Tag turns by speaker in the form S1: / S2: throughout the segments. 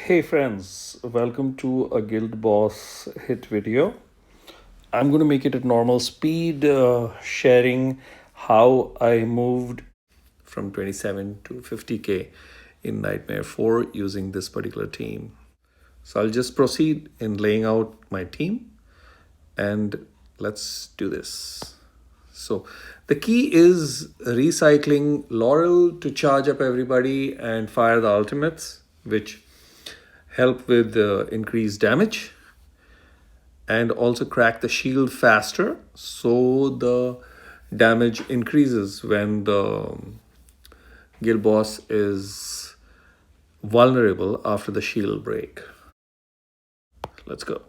S1: Hey friends, welcome to a Guild Boss HiT video. I'm going to make it at normal speed, sharing how I moved from 27 to 50k in Nightmare 4 using this particular team. So I'll just proceed in laying out my team and let's do this. So the key is recycling Laurel to charge up everybody and fire the ultimates, which help with increased damage and also crack the shield faster, so the damage increases when the guild boss is vulnerable after the shield break. Let's go.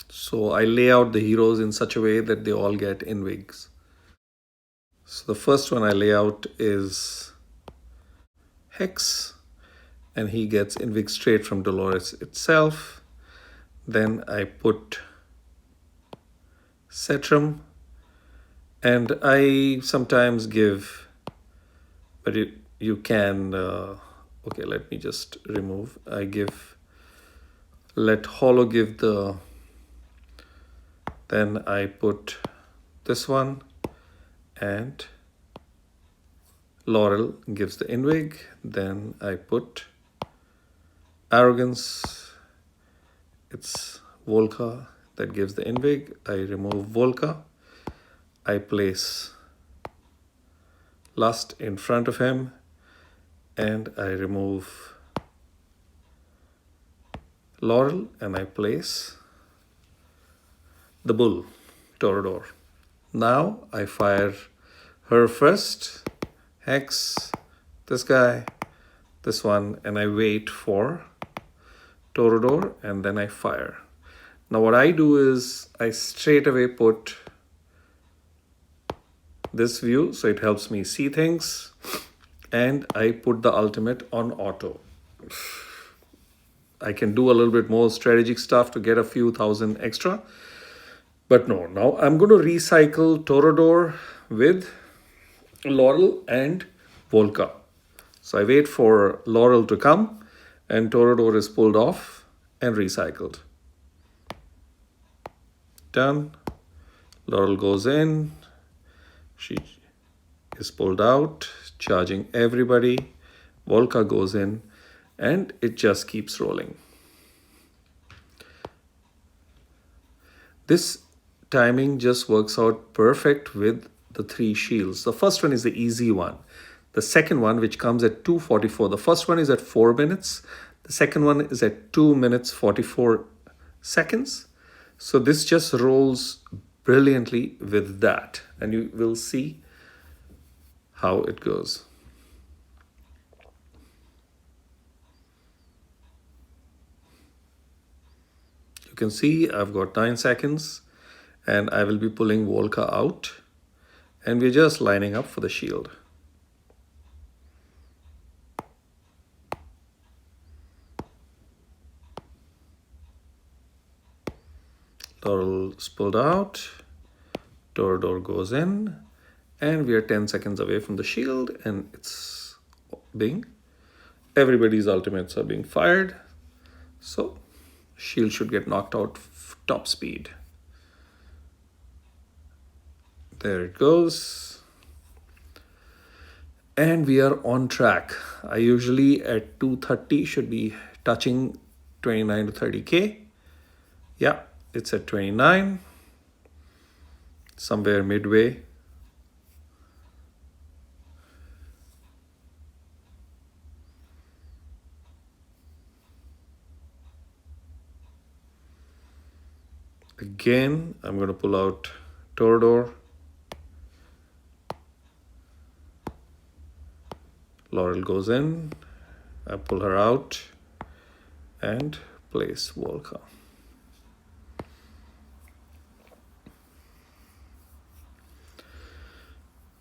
S1: So I lay out the heroes in such a way that they all get invigs. So the first one I lay out is Hex, and he gets invig straight from Dolores itself. Then I put Cetrum, and I sometimes give, but you can, okay, let me just remove. Let Hollow give the, then I put this one, and Laurel gives the invig. Then I put Arrogance, it's Volca that gives the invig. I remove Volca. I place Lust in front of him, and I remove Laurel, and I place the Bull, Torador. Now I fire her first, Hex, this guy, this one, and I wait for Torador, and then I fire. Now what I do is I straight away put this view, so it helps me see things, and I put the ultimate on auto. I can do a little bit more strategic stuff to get a few thousand extra, but no. Now I'm going to recycle Torador with Laurel and Volca. So I wait for Laurel to come, and Torador is pulled off and recycled. Done. Laurel goes in. She is pulled out, charging everybody. Volca goes in, and it just keeps rolling. This timing just works out perfect with the 3 shields. The first one is the easy one. The second one, which comes at 2:44. The first one is at 4 minutes. The second one is at 2 minutes 44 seconds. So this just rolls brilliantly with that, and you will see how it goes. You can see I've got 9 seconds, and I will be pulling Volca out, and we're just lining up for the shield. Laurel's pulled out, Torador goes in, and we are 10 seconds away from the shield, and it's being, everybody's ultimates are being fired, so shield should get knocked out top speed. There it goes, and we are on track. I usually at 2:30 should be touching 29 to 30k. Yeah, it's at 29, somewhere midway. Again, I'm going to pull out Torador. Laurel goes in, I pull her out, and place Volca.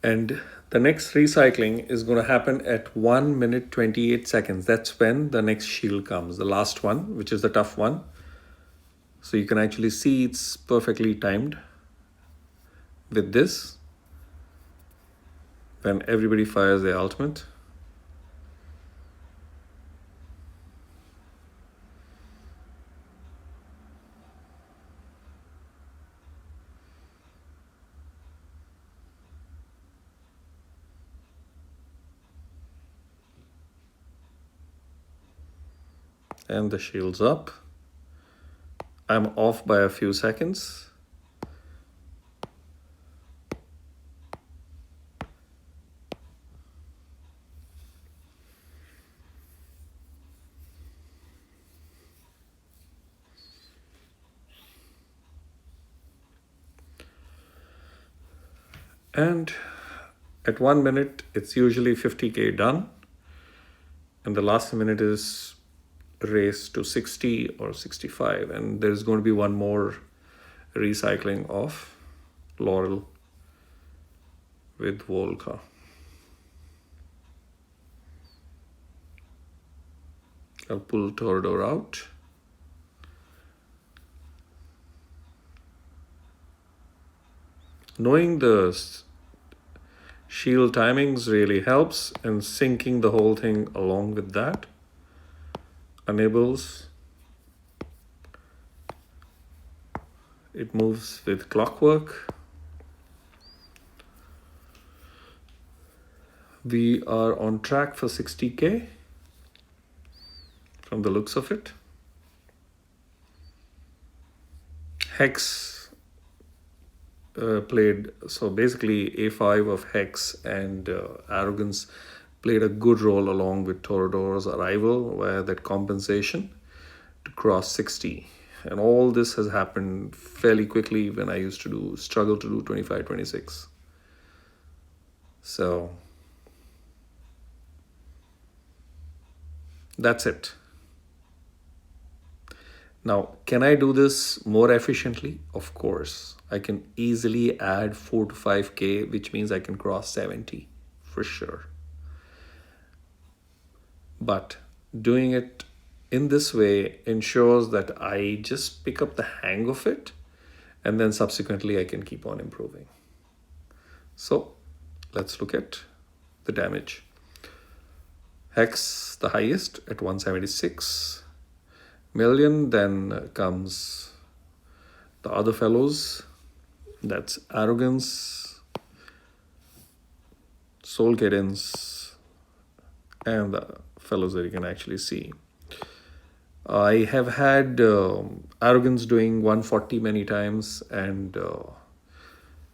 S1: And the next recycling is going to happen at 1 minute 28 seconds. That's when the next shield comes, the last one, which is the tough one. So you can actually see it's perfectly timed with this when everybody fires their ultimate. And the shield's up. I'm off by a few seconds. And at 1 minute, it's usually 50K done. And the last minute is race to 60 or 65. And there's going to be one more recycling of Laurel with Volca. I'll pull Torador out. Knowing the shield timings really helps, and syncing the whole thing along with that enables it moves with clockwork. We are on track for 60K from the looks of it. Hex played, so basically A5 of Hex and Arrogance played a good role along with Torador's arrival, where that compensation to cross 60. And all this has happened fairly quickly when I used to struggle to do 25, 26. So that's it. Now, can I do this more efficiently? Of course. I can easily add 4 to 5K, which means I can cross 70 for sure. But doing it in this way ensures that I just pick up the hang of it, and then subsequently I can keep on improving. So let's look at the damage. Hex, the highest at 176 million. Then comes the other fellows. That's Arrogance, Soul Cadence, and the fellows that you can actually see. I have had Arrogance doing 140 many times, and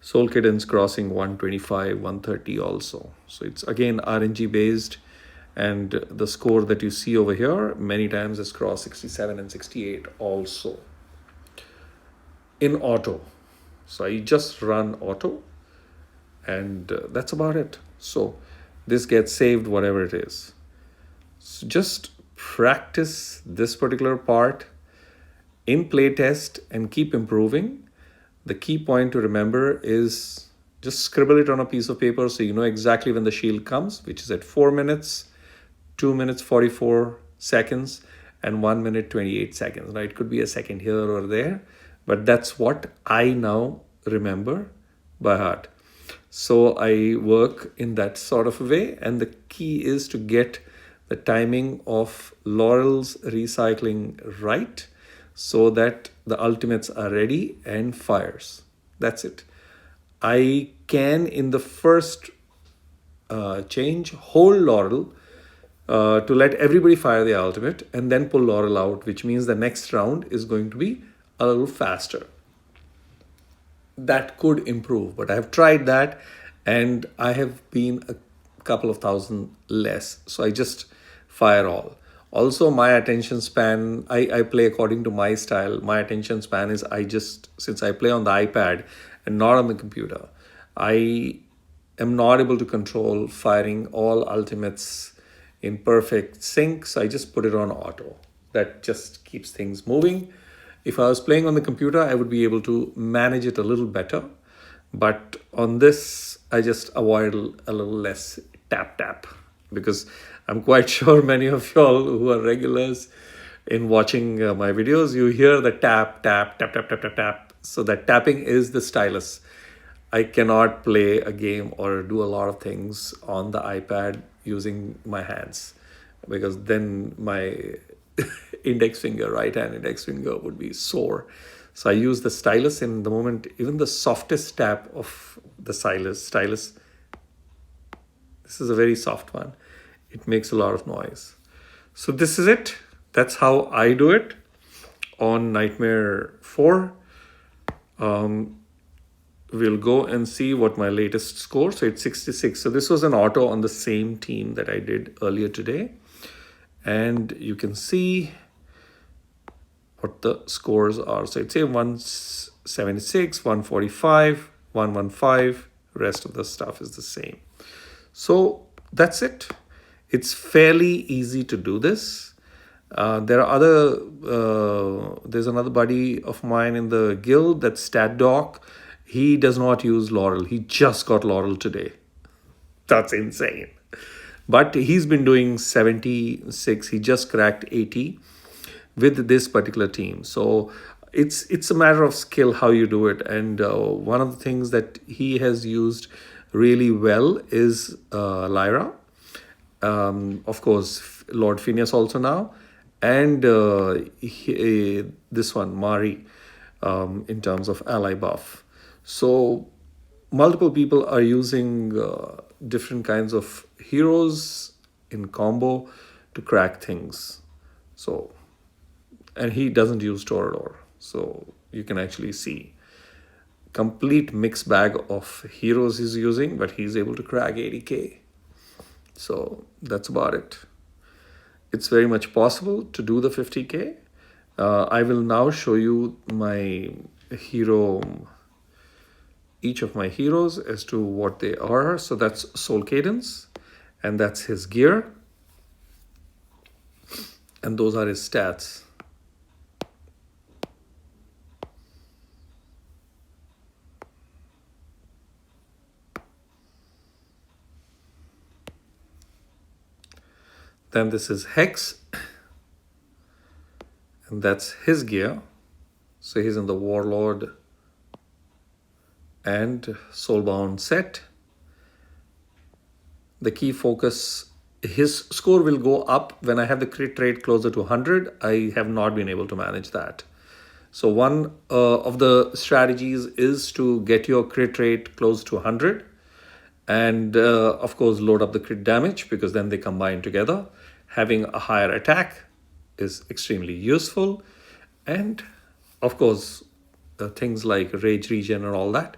S1: Soul Cadence crossing 125, 130 also. So it's again RNG based, and the score that you see over here many times is crossed 67 and 68 also in auto. So I just run auto, and that's about it. So this gets saved, whatever it is. So just practice this particular part in playtest and keep improving. The key point to remember is just scribble it on a piece of paper so you know exactly when the shield comes, which is at 4 minutes, 2 minutes 44 seconds, and 1 minute 28 seconds. Now, it could be a second here or there, but that's what I now remember by heart. So I work in that sort of a way, and the key is to get the timing of Laurel's recycling right so that the ultimates are ready and fires. That's it. I can, in the first change, hold Laurel to let everybody fire the ultimate and then pull Laurel out, which means the next round is going to be a little faster. That could improve, but I have tried that and I have been a couple of thousand less. So I just fire all. Also, my attention span, I play according to my style. My attention span is since I play on the iPad and not on the computer, I am not able to control firing all ultimates in perfect sync. So I just put it on auto. That just keeps things moving. If I was playing on the computer, I would be able to manage it a little better. But on this, I just avoid a little less tap, because I'm quite sure many of y'all who are regulars in watching my videos, you hear the tap. So that tapping is the stylus. I cannot play a game or do a lot of things on the iPad using my hands, because then my right hand index finger would be sore. So I use the stylus in the moment. Even the softest tap of the stylus, this is a very soft one. It makes a lot of noise. So this is it. That's how I do it on Nightmare 4. We'll go and see what my latest score. So it's 66. So this was an auto on the same team that I did earlier today. And you can see what the scores are. So it's a 176, 145, 115. Rest of the stuff is the same. So that's it. It's fairly easy to do this. There are there's another buddy of mine in the guild, that's Stat Doc. He does not use Laurel. He just got Laurel today. That's insane. But he's been doing 76. He just cracked 80 with this particular team. So it's a matter of skill how you do it. And one of the things that he has used really well is Lyra. Of course, Lord Phineas also now. And this one, Mari, in terms of ally buff. So multiple people are using different kinds of heroes in combo to crack things. So, and he doesn't use Torador. So you can actually see complete mixed bag of heroes he's using, but he's able to crack 80k. So that's about it. It's very much possible to do the 50k. I will now show you my hero, each of my heroes as to what they are. So that's Soul Cadence, and that's his gear. And those are his stats. Then this is Hex, and that's his gear. So he's in the Warlord and Soulbound set. The key focus, his score will go up when I have the crit rate closer to 100. I have not been able to manage that. So one of the strategies is to get your crit rate close to 100. And of course, load up the crit damage, because then they combine together. Having a higher attack is extremely useful. And of course, things like rage regen and all that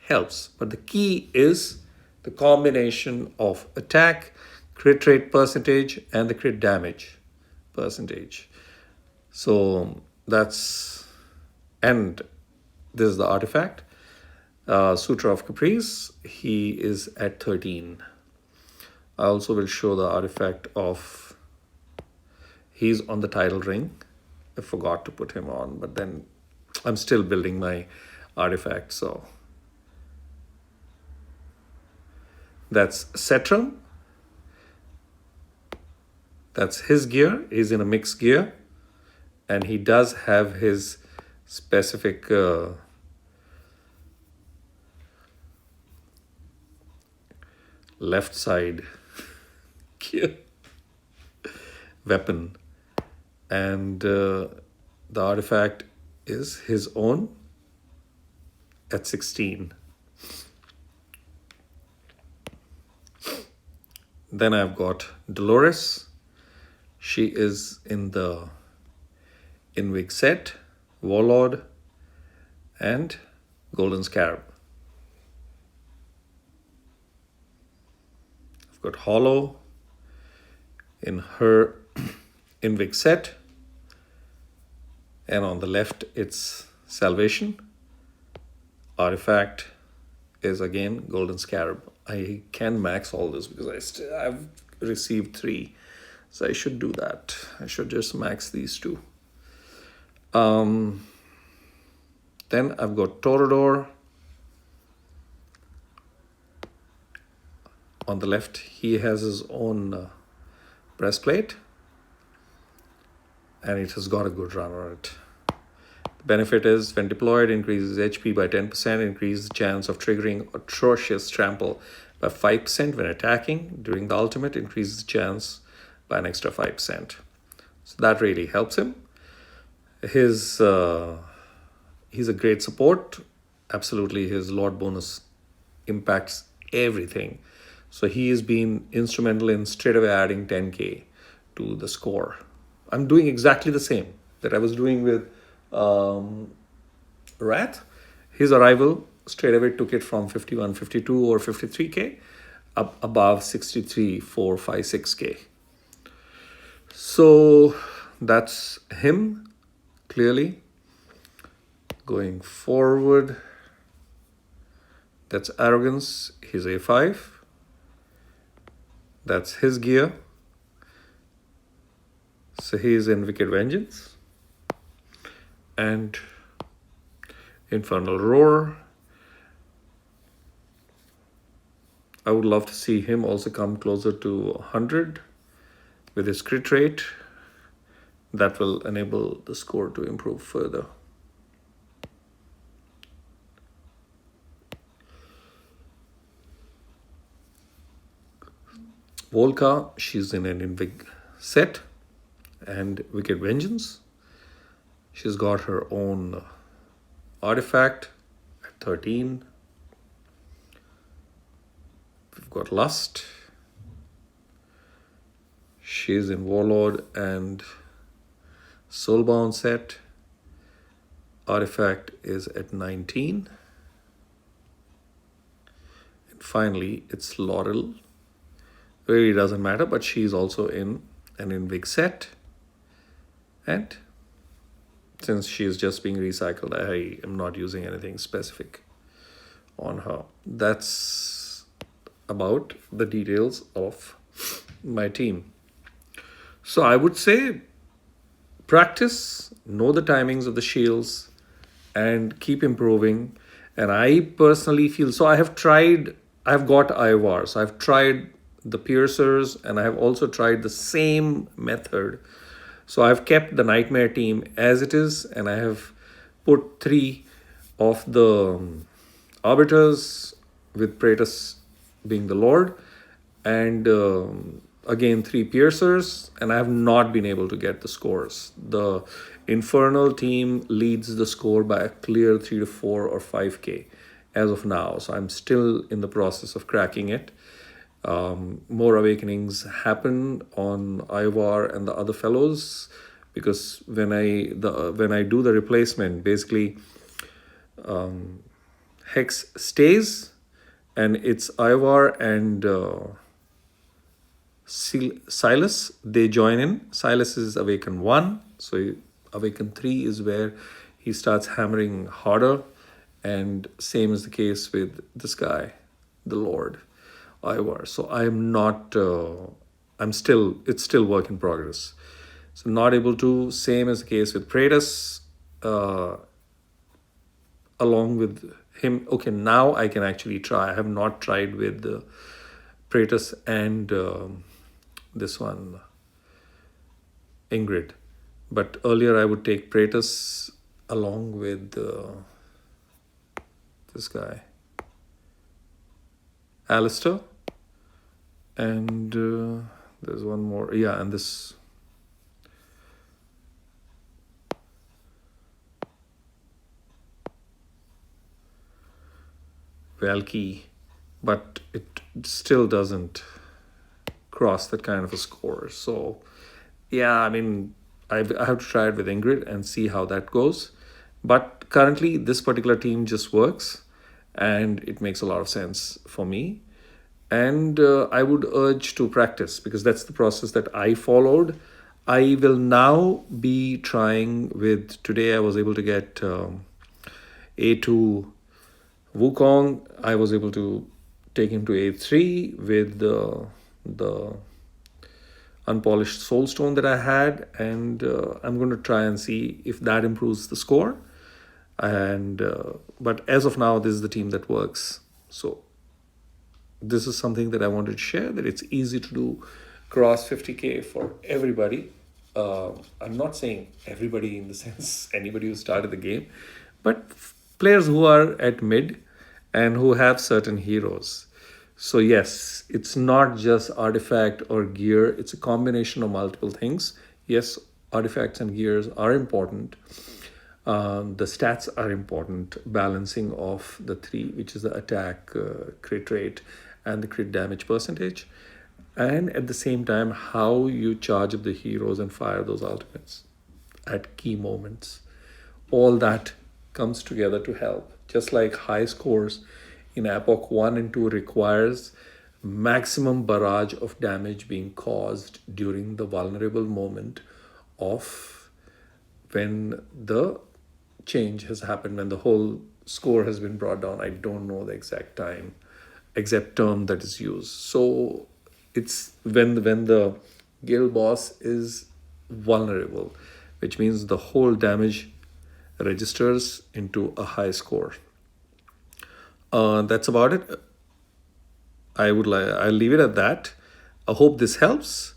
S1: helps. But the key is the combination of attack, crit rate percentage, and the crit damage percentage. So that's, and this is the artifact. Sutra of Caprice, he is at 13. I also will show the artifact of, he's on the title ring. I forgot to put him on, but then I'm still building my artifact. So that's Cetrum. That's his gear. He's in a mixed gear, and he does have his specific left side gear weapon, and the artifact is his own at 16. Then I've got Dolores. She is in the Invig set, Warlord, and Golden Scarab. I've got Hollow in her Invig set, and on the left it's Salvation. Artifact is again Golden Scarab. I can max all this because I've received 3, so I should do that. I should just max these 2. Then I've got Torador. On the left, he has his own breastplate, and it has got a good run on it. The benefit is, when deployed, increases HP by 10%, increases the chance of triggering atrocious trample by 5% when attacking. During the ultimate, increases the chance by an extra 5%. So that really helps him. He's a great support. Absolutely, his Lord bonus impacts everything. So he has been instrumental in straight away adding 10k to the score I'm doing exactly the same that I was doing with um, Wrath. His arrival straight away took it from 51, 52, or 53K up above 63, 4, 5, 6K. So that's him clearly. Going forward, that's arrogance. He's A5. That's his gear. So he's in Wicked Vengeance. And Infernal Roar. I would love to see him also come closer to 100 with his crit rate. That will enable the score to improve further. Volka, she's in an Invig set and Wicked Vengeance. She's got her own artifact at 13. We've got Lust. She's in Warlord and Soulbound set. Artifact is at 19. And finally, it's Laurel. Really doesn't matter, but she's also in an Invig set. And since she's just being recycled, I am not using anything specific on her. That's about the details of my team. So I would say practice, know the timings of the shields, and keep improving. And I personally feel, so I've got IVAR, so I've tried the piercers, and I have also tried the same method. So I've kept the Nightmare team as it is, and I have put 3 of the Arbiters, with Praetus being the Lord, and again 3 Piercers, and I have not been able to get the scores. The Infernal team leads the score by a clear 3 to 4 or 5K as of now. So I'm still in the process of cracking it. More awakenings happen on Ivar and the other fellows, because when I do the replacement, basically Hex stays, and it's Ivar and Silas, they join in. Silas is Awaken 1, so Awaken 3 is where he starts hammering harder, and same is the case with this guy, the Lord Ivar. So I'm not, it's still work in progress. So not able to, same as the case with Praetus, along with him. Okay, now I can actually try. I have not tried with Praetus and this one, Ingrid. But earlier I would take Praetus along with this guy, Alistair. And there's one more. Yeah, and this Valky, but it still doesn't cross that kind of a score. So yeah, I mean, I have to try it with Ingrid and see how that goes. But currently, this particular team just works, and it makes a lot of sense for me. And I would urge to practice, because that's the process that I followed. I will now be trying with, today I was able to get A2 Wukong. I was able to take him to A3 with the unpolished soulstone that I had, and I'm going to try and see if that improves the score. And but as of now, this is the team that works. So this is something that I wanted to share, that it's easy to do cross 50K for everybody. I'm not saying everybody in the sense anybody who started the game, but players who are at mid and who have certain heroes. So yes, it's not just artifact or gear, it's a combination of multiple things. Yes, artifacts and gears are important. The stats are important, balancing of the 3, which is the attack, crit rate, and the crit damage percentage. and at the same time how you charge up the heroes and fire those ultimates at key moments. All that comes together to help. Just like high scores in Epoch 1 and 2 requires maximum barrage of damage being caused during the vulnerable moment of when the change has happened, when the whole score has been brought down. I don't know the exact term that is used. So it's when the guild boss is vulnerable, which means the whole damage registers into a high score. That's about it. I'll leave it at that. I hope this helps.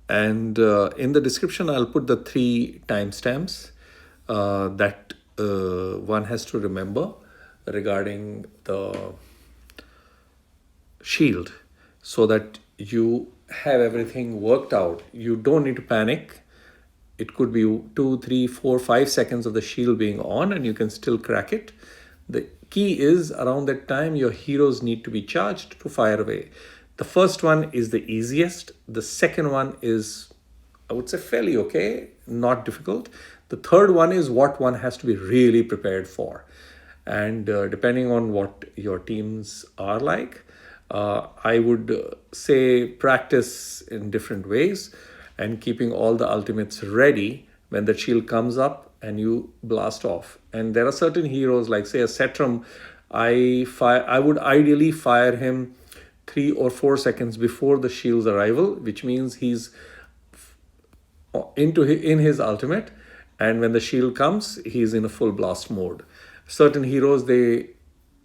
S1: And in the description, I'll put the 3 timestamps that one has to remember regarding the shield, so that you have everything worked out. You don't need to panic. It could be 2, 3, 4, 5 seconds of the shield being on and you can still crack it. The key is around that time your heroes need to be charged to fire away. The first one is the easiest. The second one is, I would say, fairly okay, not difficult. The third one is what one has to be really prepared for. And depending on what your teams are like, I would say practice in different ways and keeping all the ultimates ready when the shield comes up and you blast off. And there are certain heroes, like say a Setram, I would ideally fire him 3 or 4 seconds before the shield's arrival, which means he's in his ultimate, and when the shield comes he's in a full blast mode. Certain heroes, they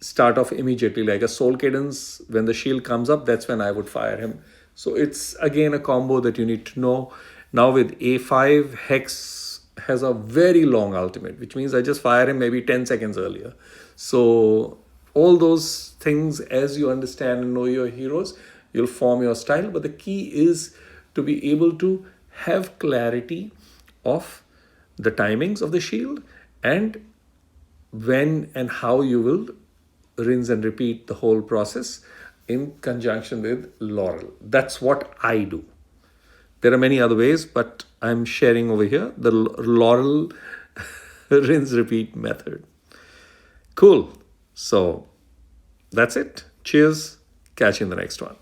S1: start off immediately, like a Soul Cadence. When the shield comes up, that's when I would fire him. So it's again a combo that you need to know. Now with A5, Hex has a very long ultimate, which means I just fire him maybe 10 seconds earlier. So all those things, as you understand and know your heroes, you'll form your style. But the key is to be able to have clarity of the timings of the shield and when and how you will rinse and repeat the whole process in conjunction with Laurel. That's what I do. There are many other ways, but I'm sharing over here the Laurel rinse repeat method. Cool. So that's it. Cheers. Catch you in the next one.